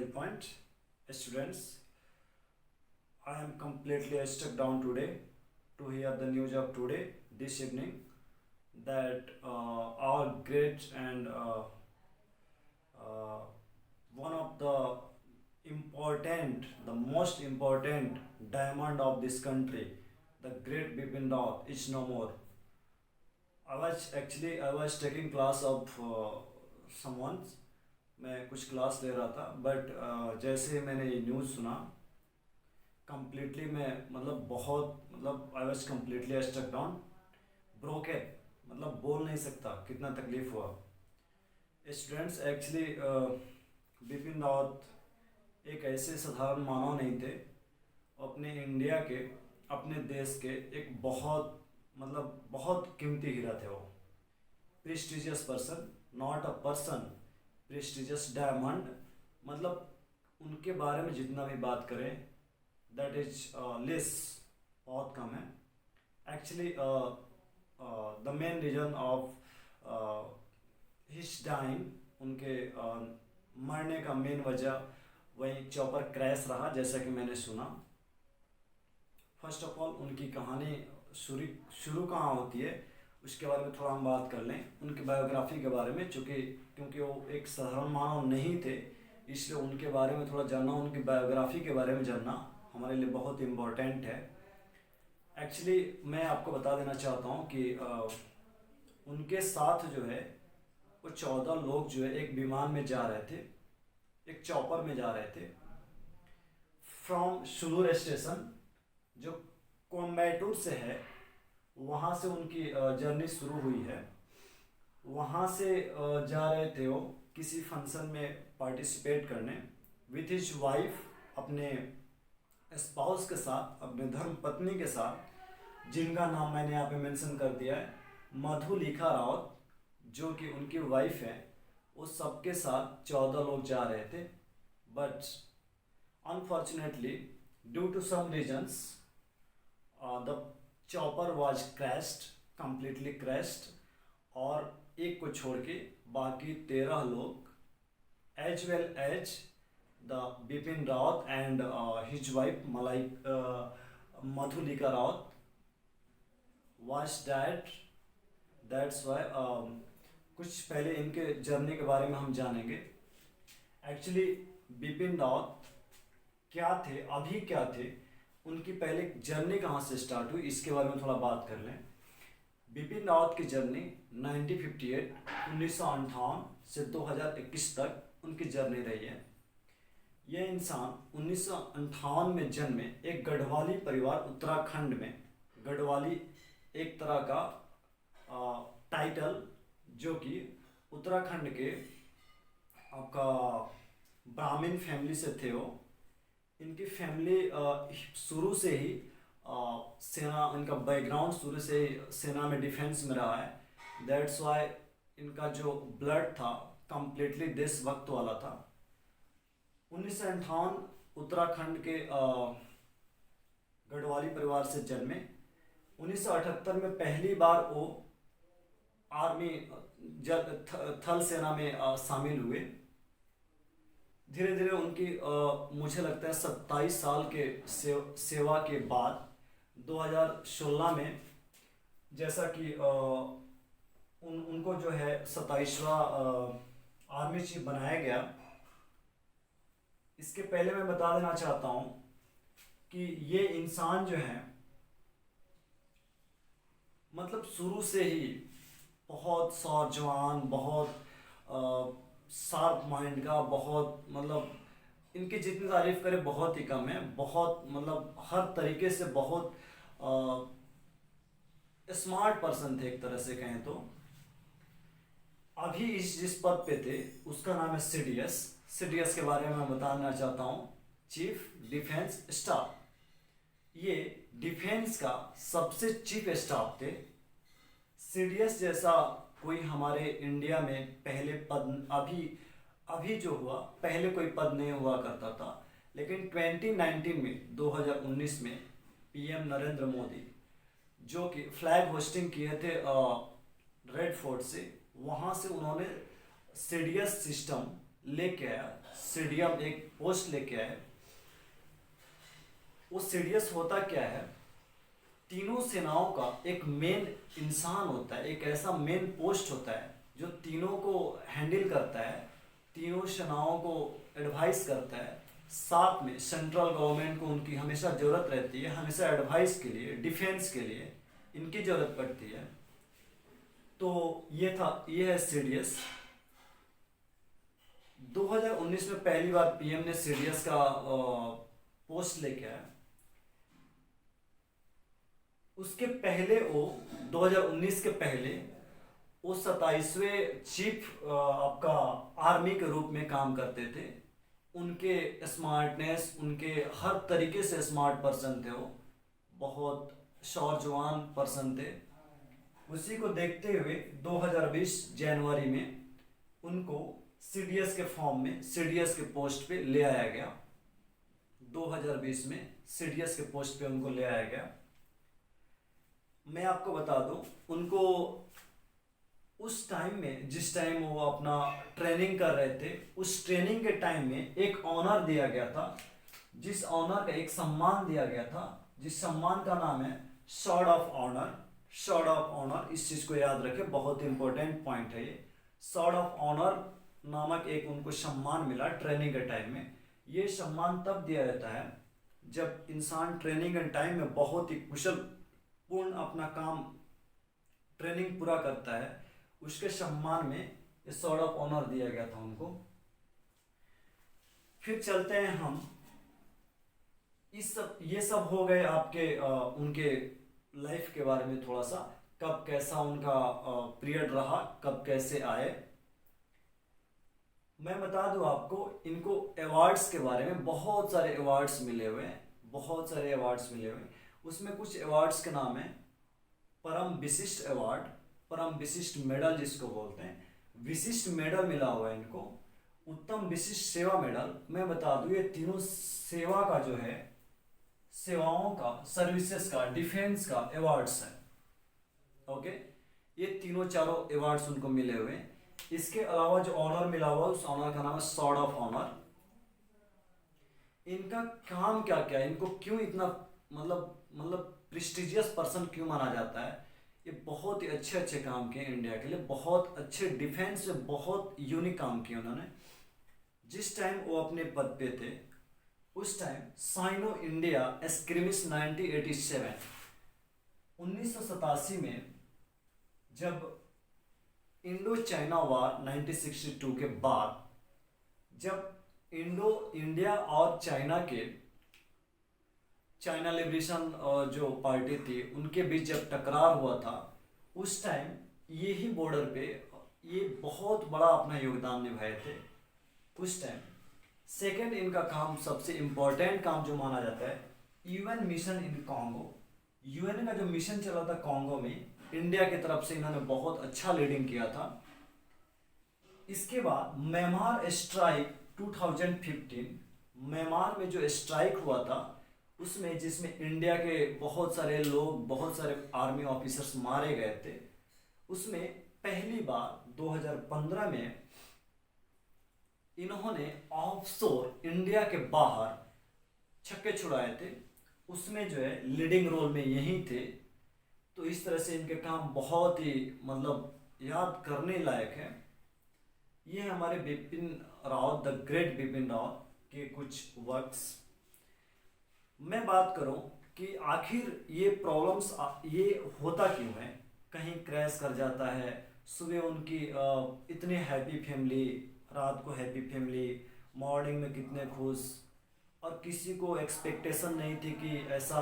point. Students, I am completely stuck down today to hear the news of today, this evening, that our great and uh, one of the most important diamond of this country, the great Bipin Rawat, is no more. I was taking class of someone. मैं कुछ class ले रहा था but जैसे ही मैंने ये news सुना completely मैं I was completely stuck down broken मतलब बोल नहीं सकता कितना तकलीफ़ हुआ स्टूडेंट्स एक्चुअली बिपिन रावत एक ऐसे साधारण मानव नहीं थे अपने इंडिया के अपने देश के एक बहुत कीमती हीरा थे वो prestigious person not a person prestigious diamond मतलब उनके बारे में जितना भी बात करें दैट इज लेस बहुत कम है actually the main reason of his dying उनके मरने का मेन वजह वही चॉपर क्रैश रहा जैसा कि मैंने सुना फर्स्ट ऑफ ऑल उनकी कहानी शुरू कहाँ होती है उसके बारे में थोड़ा हम बात कर लें उनकी बायोग्राफी के बारे में क्योंकि वो एक साधारण मानव नहीं थे इसलिए उनके बारे में थोड़ा जानना उनकी बायोग्राफी के बारे में जानना हमारे लिए बहुत इम्पोर्टेंट है एक्चुअली मैं आपको बता देना चाहता हूँ कि उनके साथ जो है वो 14 लोग जो है एक विमान में जा रहे थे एक चॉपर में जा रहे थे फ्रॉम शुलूर स्टेशन जो कोयम्बटूर से है वहाँ से उनकी जर्नी शुरू हुई है वहाँ से जा रहे थे वो किसी फंक्शन में पार्टिसिपेट करने विथ हिज वाइफ अपने स्पाउस के साथ अपने धर्म पत्नी के साथ जिनका नाम मैंने यहाँ पे मेंशन कर दिया है मधुलिका रावत जो कि उनकी वाइफ है उस सबके साथ 14 लोग जा रहे थे but unfortunately due to some reasons the chopper was crashed completely crashed और एक को छोड़ के बाकी 13 लोग as well as the Bipin Rawat and his wife Madhulika Rawat was dead that's why कुछ पहले इनके जर्नी के बारे में हम जानेंगे एक्चुअली बिपिन रावत क्या थे अभी क्या थे उनकी पहले जर्नी कहाँ से स्टार्ट हुई इसके बारे में थोड़ा बात कर लें बिपिन रावत की जर्नी 1958 से 2021 तक उनकी जर्नी रही है यह इंसान 1958 में जन्मे एक गढ़वाली परिवार उत्तराखंड में गढ़वाली एक तरह का टाइटल जो कि उत्तराखंड के आपका ब्राह्मण फैमिली से थे वो इनकी फैमिली शुरू से ही सेना इनका बैकग्राउंड शुरू से ही सेना में डिफेंस में रहा है दैट्स वाई इनका जो ब्लड था कम्प्लीटली देशभक्त वाला था 1958 उत्तराखंड के गढ़वाली परिवार से जन्मे 1978 में पहली बार वो आर्मी थल सेना में शामिल हुए धीरे धीरे उनकी मुझे लगता है 27 साल के सेवा के बाद 2016 में जैसा कि उनको जो है 27वां आर्मी चीफ बनाया गया इसके पहले मैं बता देना चाहता हूँ कि ये इंसान जो है मतलब शुरू से ही बहुत सौजवान बहुत शार्प माइंड का बहुत इनकी जितनी तारीफ करें बहुत ही कम है बहुत हर तरीके से बहुत स्मार्ट पर्सन थे एक तरह से कहें तो अभी जिस पद पे थे उसका नाम है सीडीएस के बारे में मैं बताना चाहता हूँ चीफ डिफेंस स्टाफ ये डिफेंस का सबसे चीफ स्टाफ थे सीडीएस जैसा कोई हमारे इंडिया में पहले पद अभी जो हुआ पहले कोई पद नहीं हुआ करता था लेकिन 2019 में 2019 में पीएम नरेंद्र मोदी जो कि फ्लैग होस्टिंग किए थे रेड फोर्ट से वहाँ से उन्होंने सीडीएस सिस्टम लेके आया, सीडीएम एक पोस्ट लेके आया। वो सीडीएस होता क्या है, तीनों सेनाओं का एक मेन इंसान होता है, एक ऐसा मेन पोस्ट होता है जो तीनों को हैंडल करता है, तीनों सेनाओं को एडवाइस करता है। साथ में सेंट्रल गवर्नमेंट को उनकी हमेशा ज़रूरत रहती है, हमेशा एडवाइस के लिए, डिफेंस के लिए इनकी ज़रूरत पड़ती है। तो ये है सीडीएस। 2019 में पहली बार पीएम ने सीडीएस का पोस्ट लेके आया। उसके पहले वो 2019 के पहले वो 27वें चीफ आपका आर्मी के रूप में काम करते थे। उनके स्मार्टनेस, उनके हर तरीके से स्मार्ट पर्सन थे, वो बहुत शौर्यवान पर्सन थे। उसी को देखते हुए 2020 जनवरी में उनको सीडीएस के फॉर्म में, सीडीएस के पोस्ट पे ले आया गया। 2020 में सीडीएस के पोस्ट पे उनको ले आया गया। मैं आपको बता दूं, उनको उस टाइम में, जिस टाइम वो अपना ट्रेनिंग कर रहे थे, उस ट्रेनिंग के टाइम में एक ऑनर दिया गया था, जिस ऑनर का एक सम्मान दिया गया था, जिस सम्मान का नाम है sword of honour. Sword of honour, इस चीज़ को याद रखें, बहुत इंपॉर्टेंट पॉइंट है ये। स्वॉर्ड ऑफ ऑनर नामक एक उनको सम्मान मिला ट्रेनिंग के टाइम में। ये सम्मान तब दिया जाता है जब इंसान ट्रेनिंग के टाइम में बहुत ही कुशल पूर्ण अपना काम, ट्रेनिंग पूरा करता है। उसके सम्मान में ये स्वॉर्ड ऑफ ऑनर दिया गया था उनको। फिर चलते हैं हम, ये सब हो गए आपके उनके लाइफ के बारे में थोड़ा सा, कब कैसा उनका पीरियड रहा, कब कैसे आए। मैं बता दूं आपको, इनको अवार्ड्स के बारे में, बहुत सारे अवार्ड्स मिले हुए हैं, बहुत सारे अवार्ड्स मिले हुए हैं। उसमें कुछ अवार्ड्स के नाम है परम विशिष्ट अवार्ड, परम विशिष्ट मेडल जिसको बोलते हैं, विशिष्ट मेडल मिला हुआ है इनको, उत्तम विशिष्ट सेवा मेडल। मैं बता दूं, ये तीनों सेवा का जो है, सेवाओं का, सर्विसेज का, डिफेंस का अवार्ड्स है। ओके, ये तीनों चारों अवार्ड्स उनको मिले हुए हैं। इसके अलावा जो ऑनर मिला हुआ, उस ऑनर का नाम है स्वॉर्ड ऑफ ऑनर। इनका काम क्या क्या है, इनको क्यों इतना मतलब प्रेस्टिजियस पर्सन क्यों माना जाता है? ये बहुत ही अच्छे अच्छे काम किए इंडिया के लिए, बहुत अच्छे डिफेंस में बहुत यूनिक काम किए उन्होंने। जिस टाइम वो अपने पद पे थे, उस टाइम साइनो इंडिया एस्क्रिमिस 1987, 1987 में, जब इंडो चाइना वार 1962 के बाद, जब इंडो इंडिया और चाइना के, चाइना लिबरेशन जो पार्टी थी उनके बीच जब टकरार हुआ था, उस टाइम यही बॉर्डर पे ये बहुत बड़ा अपना योगदान निभाए थे उस टाइम। सेकंड, इनका काम, सबसे इम्पोर्टेंट काम जो माना जाता है, UN mission in Congo. UN का जो मिशन चला था कॉन्गो में, इंडिया की तरफ से इन्होंने बहुत अच्छा लीडिंग किया था। इसके बाद म्यांमार स्ट्राइक 2015, म्यांमार में जो स्ट्राइक हुआ था उसमें, जिसमें इंडिया के बहुत सारे लोग, बहुत सारे आर्मी ऑफिसर्स मारे गए थे, उसमें पहली बार 2015 में इन्होंने ऑफशोर इंडिया के बाहर छक्के छुड़ाए थे। उसमें जो है लीडिंग रोल में यही थे। तो इस तरह से इनके काम बहुत ही याद करने लायक है। ये हमारे बिपिन रावत, द ग्रेट बिपिन रावत के कुछ वर्क्स। मैं बात करूं कि आखिर ये प्रॉब्लम्स ये होता क्यों है, कहीं क्रैश कर जाता है, सुबह उनकी इतनी हैप्पी फैमिली, रात को हैप्पी फैमिली, मॉर्निंग में कितने खुश, और किसी को एक्सपेक्टेशन नहीं थी कि ऐसा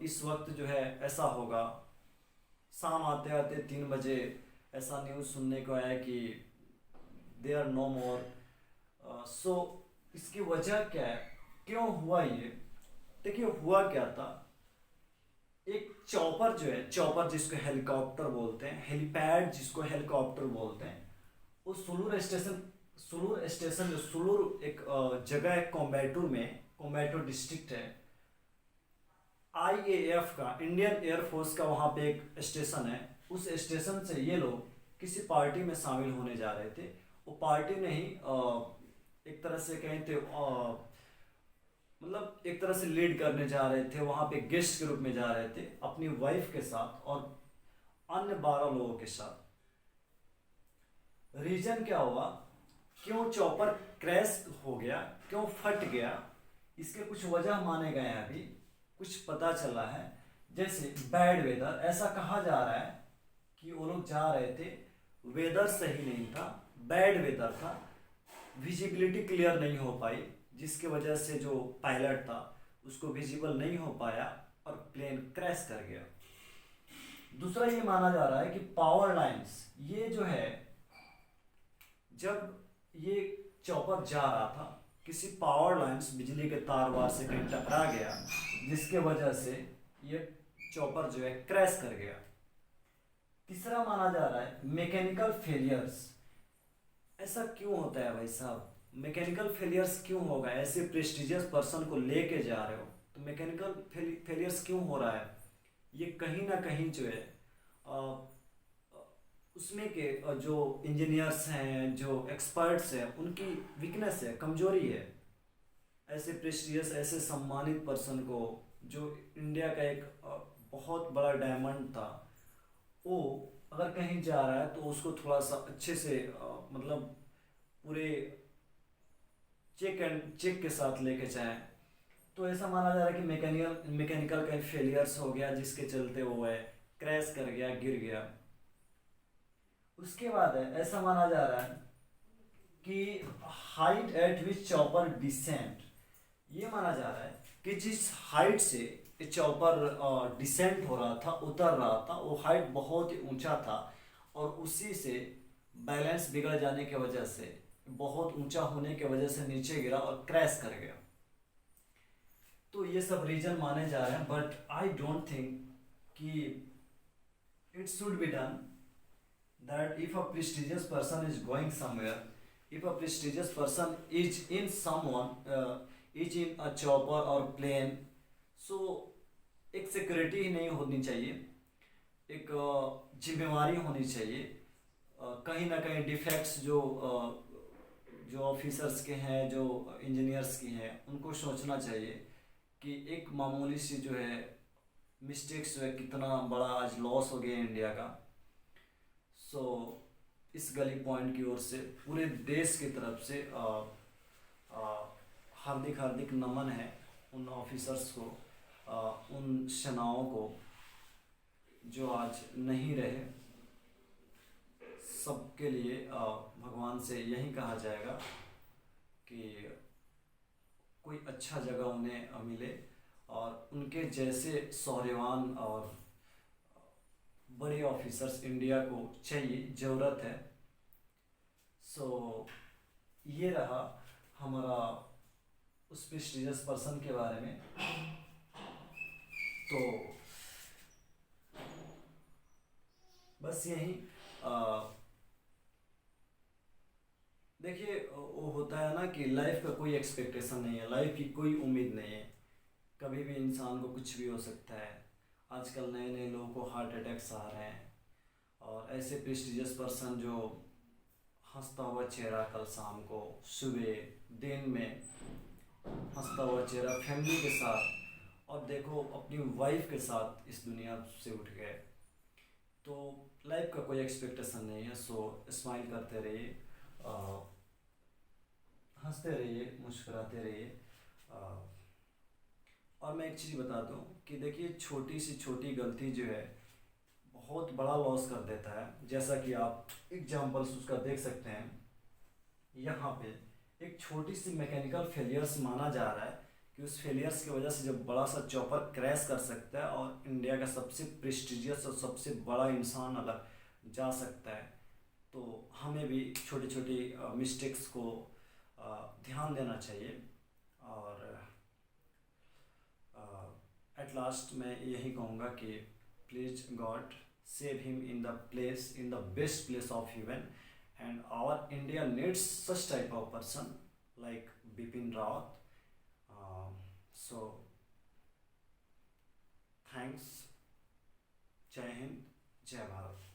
इस वक्त जो है ऐसा होगा। शाम आते आते 3 बजे ऐसा न्यूज़ सुनने को आया कि दे आर नो मोर। सो इसकी वजह क्या है, क्यों हुआ ये? देखिए हुआ क्या था, एक चॉपर जो है, चॉपर जिसको हेलीकॉप्टर बोलते हैं, हेलीपैड जिसको हेलीकॉप्टर बोलते हैं, वो सुलूर स्टेशन जो सुलूर एक जगह है कोम्बैटूर में, कोम्बैटूर डिस्ट्रिक्ट है, आईएएफ का, इंडियन एयरफोर्स का वहाँ पे एक स्टेशन है। उस स्टेशन से ये लोग किसी पार्टी में शामिल होने जा रहे थे, वो पार्टी नहीं, एक तरह से कहें तो मतलब एक तरह से लीड करने जा रहे थे, वहाँ पे गेस्ट के रूप में जा रहे थे अपनी वाइफ के साथ और अन्य 12 लोगों के साथ। रीजन क्या हुआ, क्यों चॉपर क्रैश हो गया, क्यों फट गया, इसके कुछ वजह माने गए हैं, अभी कुछ पता चला है। जैसे बैड वेदर, ऐसा कहा जा रहा है कि वो लोग जा रहे थे, वेदर सही नहीं था, बैड वेदर था, विजिबिलिटी क्लियर नहीं हो पाई, जिसके वजह से जो पायलट था उसको विजिबल नहीं हो पाया और प्लेन क्रैश कर गया। दूसरा ये माना जा रहा है कि पावर लाइंस, ये जो है जब ये चॉपर जा रहा था, किसी पावर लाइंस बिजली के तार वार से कहीं टकरा गया, जिसके वजह से ये चॉपर जो है क्रैश कर गया। तीसरा माना जा रहा है मैकेनिकल फेलियर्स। ऐसा क्यों होता है भाई साहब, मैकेनिकल फेलियर्स क्यों होगा? ऐसे प्रेस्टिजियस पर्सन को लेके जा रहे हो तो मैकेनिकल फेलियर्स क्यों हो रहा है? ये कहीं ना कहीं जो है उसमें के जो इंजीनियर्स हैं, जो एक्सपर्ट्स हैं, उनकी वीकनेस है, कमजोरी है। ऐसे प्रेस्टिजियस, ऐसे सम्मानित पर्सन को, जो इंडिया का एक बहुत बड़ा डायमंड था, वो अगर कहीं जा रहा है तो उसको थोड़ा सा अच्छे से मतलब पूरे चेक के साथ लेके जाएं। तो ऐसा माना जा रहा है कि मैकेनिकल का फेलियर्स हो गया, जिसके चलते वो है क्रैश कर गया, गिर गया। उसके बाद है ऐसा माना जा रहा है कि height at which chopper descent, ये माना जा रहा है कि जिस हाइट से चॉपर डिसेंट हो रहा था, उतर रहा था, वो हाइट बहुत ही ऊंचा था और उसी से बैलेंस बिगड़ जाने की वजह से, बहुत ऊंचा होने की वजह से नीचे गिरा और क्रैश कर गया। तो ये सब रीजन माने जा रहे हैं, बट आई डोंट थिंक कि it should be done that if a prestigious person is going somewhere, if a prestigious person is in someone, is in a chopper or plane, so एक security ही नहीं होनी चाहिए, एक जिम्मेवारी होनी चाहिए। कहीं ना कहीं डिफेक्ट्स जो ऑफिसर्स के हैं, जो इंजीनियर्स की हैं, उनको सोचना चाहिए कि एक मामूली सी जो है मिस्टेक्स जो है कितना बड़ा आज लॉस हो गया इंडिया का। सो इस गली पॉइंट की ओर से पूरे देश की तरफ से हार्दिक हार्दिक नमन है उन ऑफिसर्स को, उन सेनाओं को जो आज नहीं रहे। सबके लिए भगवान से यही कहा जाएगा कि कोई अच्छा जगह उन्हें मिले और उनके जैसे शौर्यवान और बड़े ऑफिसर्स इंडिया को चाहिए, ज़रूरत है। सो ये रहा हमारा उस प्रेस्टिजियस पर्सन के बारे में। तो बस यही देखिए, वो होता है ना कि लाइफ का कोई एक्सपेक्टेशन नहीं है, लाइफ की कोई उम्मीद नहीं है, कभी भी इंसान को कुछ भी हो सकता है। आजकल नए नए लोगों को हार्ट अटैक्स आ रहे हैं और ऐसे प्रेस्टिजियस पर्सन जो हंसता हुआ चेहरा, कल शाम को, सुबह दिन में हंसता हुआ चेहरा फैमिली के साथ, और देखो अपनी वाइफ के साथ इस दुनिया से उठ गए। तो लाइफ का कोई एक्सपेक्टेशन नहीं है। सो स्माइल करते रहिए, हंसते रहिए, मुस्कुराते रहिए। और मैं एक चीज़ बता दूं कि देखिए, छोटी सी छोटी गलती जो है बहुत बड़ा लॉस कर देता है। जैसा कि आप एग्जाम्पल्स उसका देख सकते हैं, यहाँ पे एक छोटी सी मैकेनिकल फेलियर्स माना जा रहा है कि उस फेलियर्स की वजह से जो बड़ा सा चॉपर क्रैश कर सकता है और इंडिया का सबसे प्रेस्टिजियस और सबसे बड़ा इंसान अगर जा सकता है, तो हमें भी छोटी छोटी मिस्टेक्स को ध्यान देना चाहिए। और एट लास्ट मैं यही कहूँगा कि please God save him in the place, in the best place of heaven, and our India needs such type of person like Bipin Rawat. So thanks, Jai Hind, Jai Bharat.